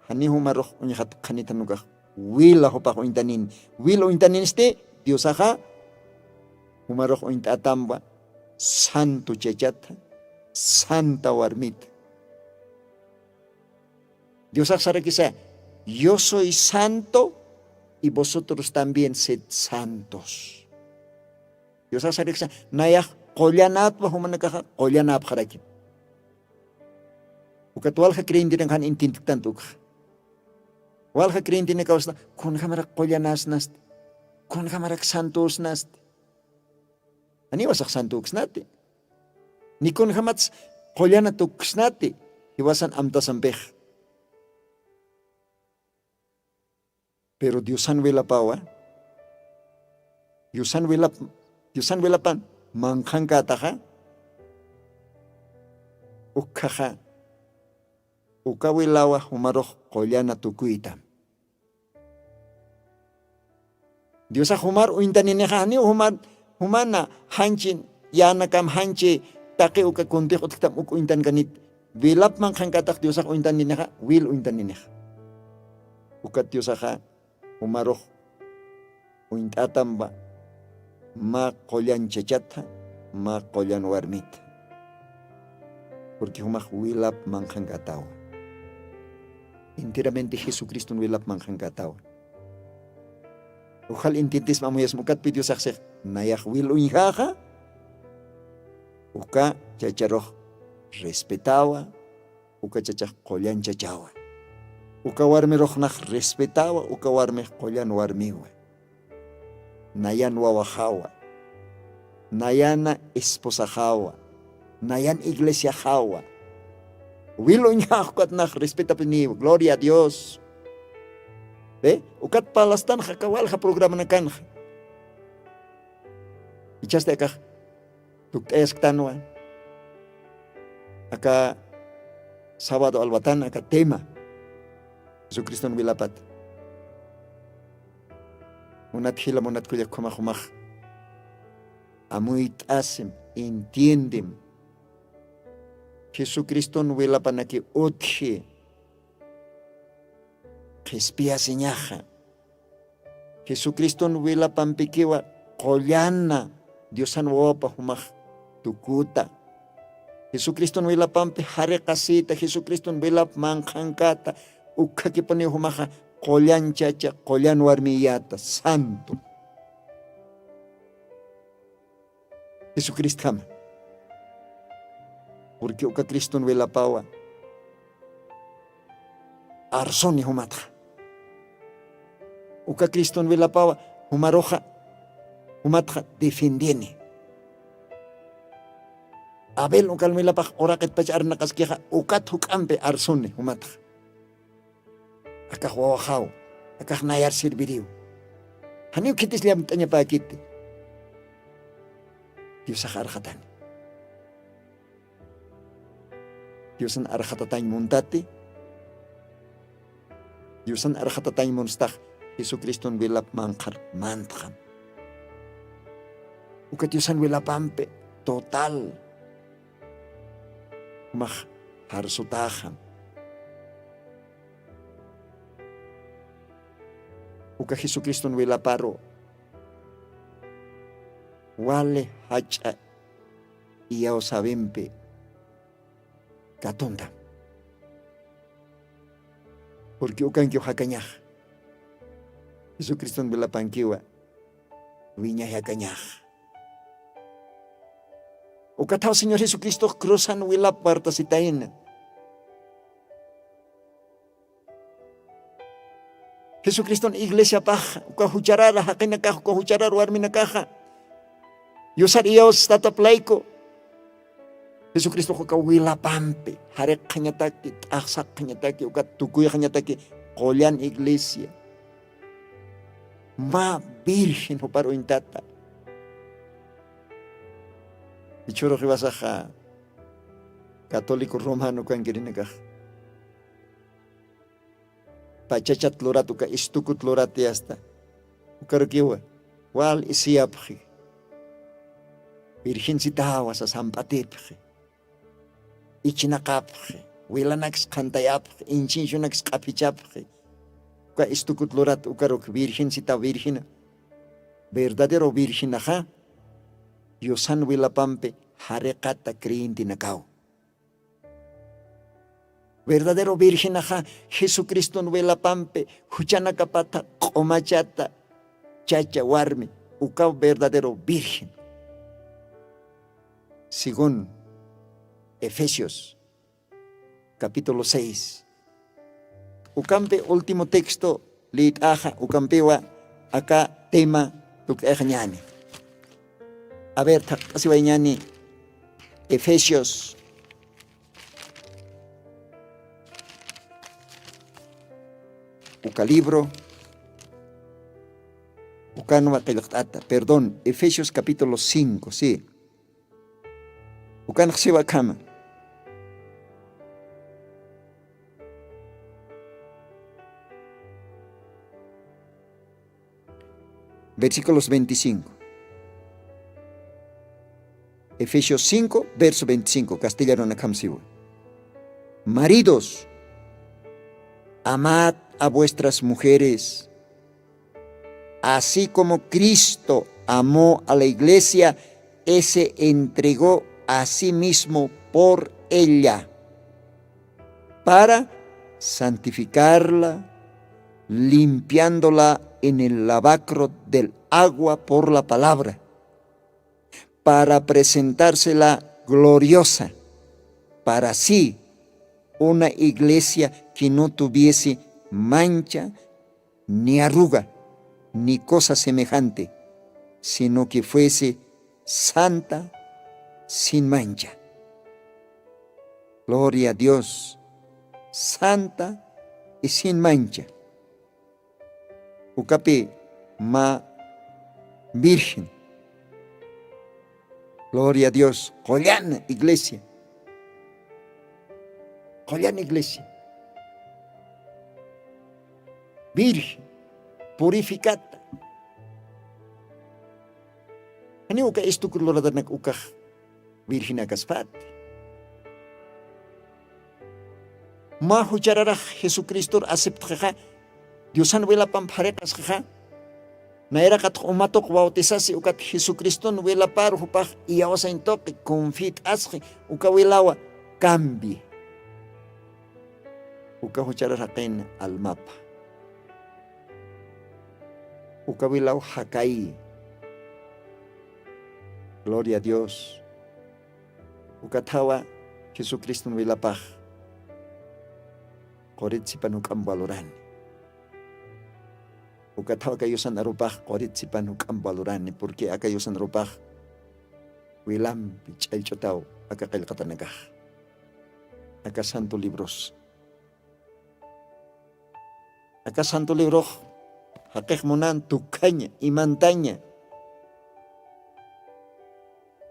Hani humaroh unyahat kanitanugah. Wila hopa intanin. Wila intanin este Dios aja humaroh intatamba santo chechata santa warmita. Dios aja quizá yo soy santo y vosotros también sed santos. Dios aja quizá nayah qolyanat wa humanakaja qolyanap haraki. Ukatual ha creen din kan intintantuk. Walha creen din kausna kun hamarak qolyanas nast. Kun hamarak santos nast. Ani wasak santos nati. Ni kun hamats qolyanatuk nati. Iwasan amtasampeh. Pero Diosan welapawa. Diosan welapan mangkhang kataha. Ukhaha. Ukawilawa humaroh qolyana tukuitam. Dios a humar uintaninehani humana hanchin yana kam hanche take uka kuntik utktam uk uintan kanit wilap man kang katak Dios a uintanineha will uintanineha. Ukat Dios a humaroh uintatamba ma qolyan chachata ma qolyan warmit. Porque humah wilap man kang katawa. Enteramente Jesucristo wilap man kang katawa. Ujal intintis mamuyas mukat pidió saksek nayah wil uihaja uka chacharoh respetawa uka chachah qolyan chachawa Uka warmi rohnaq respetawa, uka warmi qollan warmiwa. Nayan wawahawa. Nayana esposa hawa. Nayan iglesia hawa. Wilo ñahukat nak respeta peniwa. Gloria a Dios. ¿Ve? Ukat palastan hakawal ha programa na kanja. Ichaste acá. Tukteas tanwa. Acá sábado albatán acá tema. Jesucristo no vilapat. Unat hila monat kuya kumah. Amuit asem entienden. Jesucristo no vilapan aquí otje. Respia señaja. Jesucristo no vilapan piquiwa collana. Dios anwopa humah tukuta. Jesucristo no vilapan pihare kasita. Jesucristo no vilap manjankata. Ukha que pone humaja collan chacha, collan warmiyata, santo. Jesucristo ama. Porque uka Cristo no vela paua. Arsoni humata. Uka Cristo no vela paua, humaroja, humata defendiene. Abel ukal vela pa oraket pachar nakaskeja, ukat hukampe arsoni humata. Akah wawahau, akah nayar sirbiriu. Haniu kitis liam tanya pa kiti. Diyosan arhatan. Diyosan arhatatan muntati. Diyosan arhatatan munstah. Jesucristo bilap mangkar mantkam. Ukat Diyosan bilap ampe total. Mah harsutaham. Uka Jesucristo no vela paro. Wale hacha iyao sabempe katonda. Porque ukan kyo hakanyah. Jesucristo no vela pankiwa. Viña hakanyah. Uka tao Señor Jesucristo cruzan vela partasitaina. Jesucristo iglesia paja, uka hucharara, hakina kaja, uka hucharar warmina kaja. Yosar ios tata plaiko. Jesucristo uka wila pampe, harek kanyataki, aksak kanyataki, uka tukuya kanyataki, kolyan iglesia. Ma virgen ho paro intata. Ichoro ribasaja, católico romano kan kirinakaja. Pachachat lorat uka istukut lorat yasta. Ukarkiwa wal isiapji. Virgen sitawa sa sampatipji. Ichinakapji. Wilanax kantayapji. Inchinchunax kapichapji. Uka istukut lorat ukarok virgen sita virgen. Verdadero virgen aja. Yosan wilapampe harekata kriinti nakao. Verdadero virgen aja, Jesucristo no vela pampe, huchana kapata, komachata, chacha warmi, uka verdadero virgen. Según Efesios, capítulo 6. Ukampe último texto, lit aja, ukampewa, acá tema, tuk eja ñani. A ver, así va ñani, Efesios. Uka libro, perdón, Efesios capítulo 5, sí. Uka nxewa kama. Versículos 25. Efesios 5, verso 25, castellano na kamsiwa. Maridos, amad a vuestras mujeres, así como Cristo amó a la iglesia y se entregó a sí mismo por ella, para santificarla, limpiándola en el lavacro del agua por la palabra, para presentársela gloriosa, para sí una iglesia que no tuviese mancha, ni arruga, ni cosa semejante, sino que fuese santa, sin mancha. Gloria a Dios, santa y sin mancha. Ucapi ma virgen. Gloria a Dios, Collana iglesia. Collana iglesia. Virgen, purificada. Ani uka estu kuloradanak ukah virgen akaspat. Mahu chararah Jesucristo aceptaja Diosan wela pamparekas jaja. Naera kat umatok bautizasi ukat Jesucristo wela par hupah iawasa intoque confit asji uka welawa cambie. Uka huchararah ken al mapa. Uka welawa hakai. Gloria a Dios. Ukatawa Jesucristo wela pah. Korit si panukam valorani. Ukatawa kayo san arupah korit si panukam valorani. Porque akayo san arupah wilam pichal chotaw akakil katanagah. Aka santo libros. Aka santo libro hakek monan tukanya imantanya.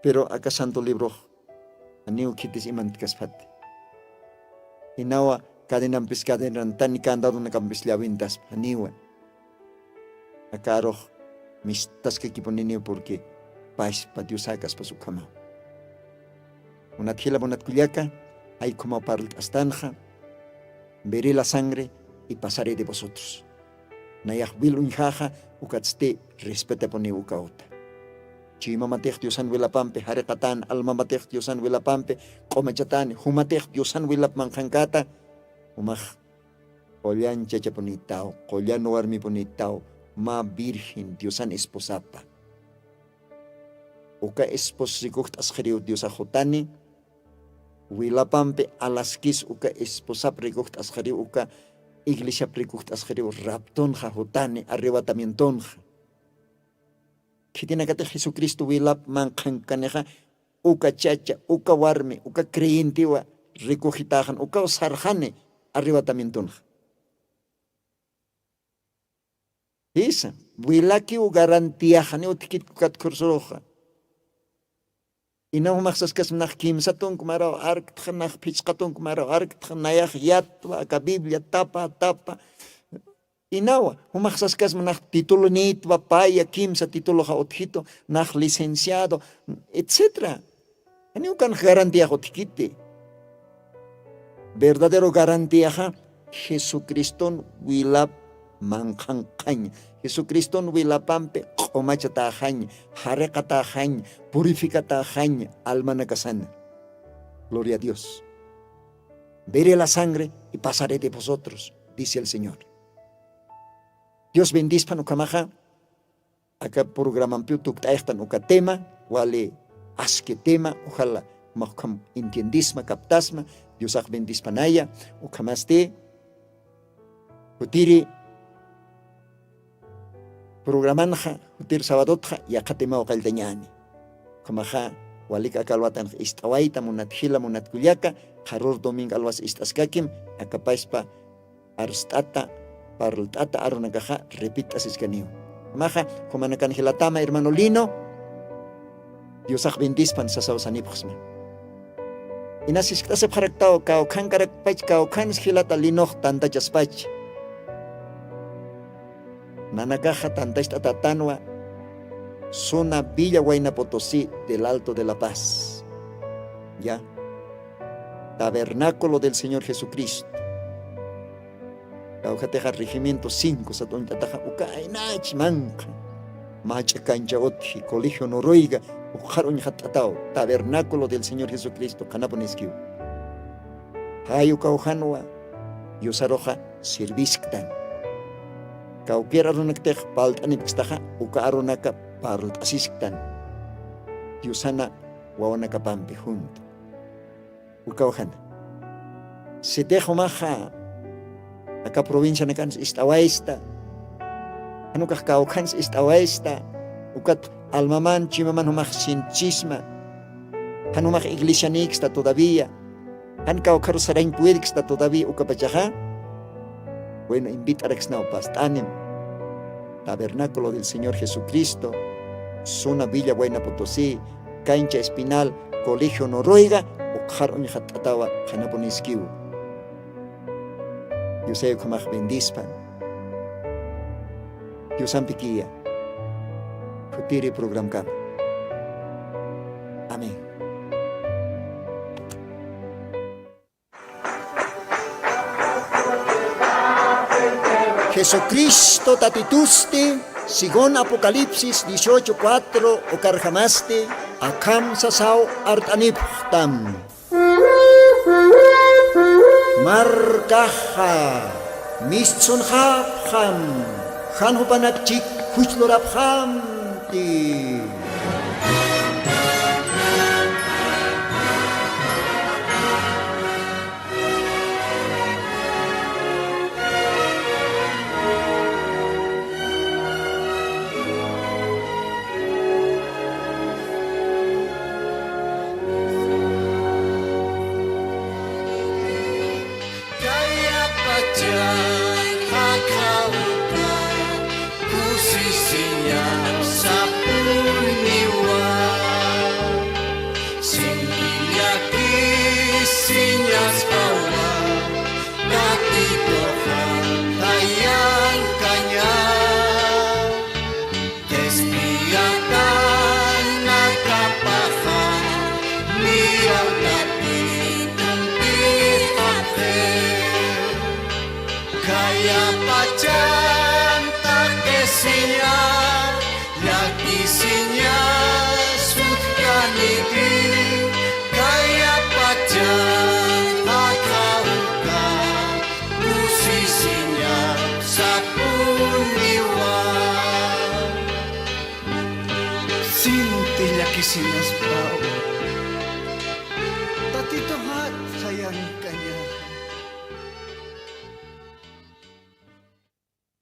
Pero aka santo libro aniu kitis imant kaspat. Inawa kadinam piskadenan tan ikandado na kampisliawintas aniwa. Akaroh mistas que kiponini porque pais patiusakas pasukama. Unat hila bonat kuliaka hay como parlt astanja. Veré la sangre y pasaré de vosotros. Nayah vil unjaja ukatste respete poni ukaota. Chima matech Diosan wilapampe harekatan alma matech Diosan wilapampe komachatan humatech Diosan wilap mangkangkata umah kolyan chacha ponitao kolyan warmi ponitao ma virgen Diosan esposapa uka esposikukt askhriu Diosa jotani wilapampe alaskis uka esposap rikukt askhriu uka iglesia prikukt askhriu rapton jotani arrebatamienton. Kitinakate Jesucristo wilap mankankaneja uka chacha, uka warmi, uka creyentiwa, recogitajan, uka sarjane, arrebatamiento. Esa, wilaki u garantiajane utikit kukat kursoroja. Ina humaxaskas nach kimsatun kumaro arkt nach pichkatun kumaro arkt nayaj yatwa aka Biblia tapa. Inawa, humaxaskas nach título nitwa paya kimsa título jaotjito nach licenciado, etc. Ani ukan garantía jotkite. Verdadero garantía Jesucristo wilap mankankañ. Jesucristo wilapampe qomachatajañ, harekatajañ, purificatajañ, alma nakasana. Gloria a Dios. Veré la sangre y pasaré de vosotros, dice el Señor. Dios bendice panukamaja. Acá programan piutuk taechtan uka tema, wale aske tema, ojalá mahkam entiendisma, captasma, Dios bendice panaya, ukamaste, utiri programanja, utir sabadotja, yakatema okalteñani. Kamaja, walika kalwatan istawaita, munatjila, munatkuliaka, harur domingo alwas istaskakim, akapaispa arstata, parltata arunagaja, repita siscanio. Maja, comanacan hilatama, hermano Lino, Dios bendispan sasausanipxma. Inasis tasep harektao, kao kan karakpach, kao kan hilata linoch tanta jaspach. Nanagaja tantaist atatanwa, zona Villa Huayna Potosí del Alto de la Paz. Ya, tabernáculo del Señor Jesucristo. Kaujateja regimiento 5, Satontataja, Ukainach Manca, Macha Canchaotji, Colegio Noroiga, Ujaron Hatatao, tabernáculo del Señor Jesucristo, Canaponesquiu. Hayukaujanua, Yosaroja, Sirvisktan. Kaukiera runaktek, Paltanipstaja, Ukaronaka, Parltasisktan. Yusana, Wawanaka Pampi, junto. Ukaujana. Se dejo maja. Acá provincia na kan istawaista. Ano kakao kan istawaista. Ukat almaman chimaman humak sinchisma. Hanumak iglesia nixta todavía. Han kao karo sarain puedixta todavía ukapachaja. Bueno, invita a na opastanem. Tabernáculo del Señor Jesucristo. Zona Villa Buena Potosí. Cancha Espinal. Colegio Noruega. Ukjar uñjatatawa janaponisquiu. Yo sé cómo bendispan. Yo sampiquia. Futiri program kami. Amén. Jesucristo tatitusti, sigon Apocalipsis 18:4 o karjamaste, akam sasao artaniptam. Markaha, mistsun hapham, hanhupanak chik huchlorabham ti. Sintinya kisinas bau. Tatito hat sayang kanya.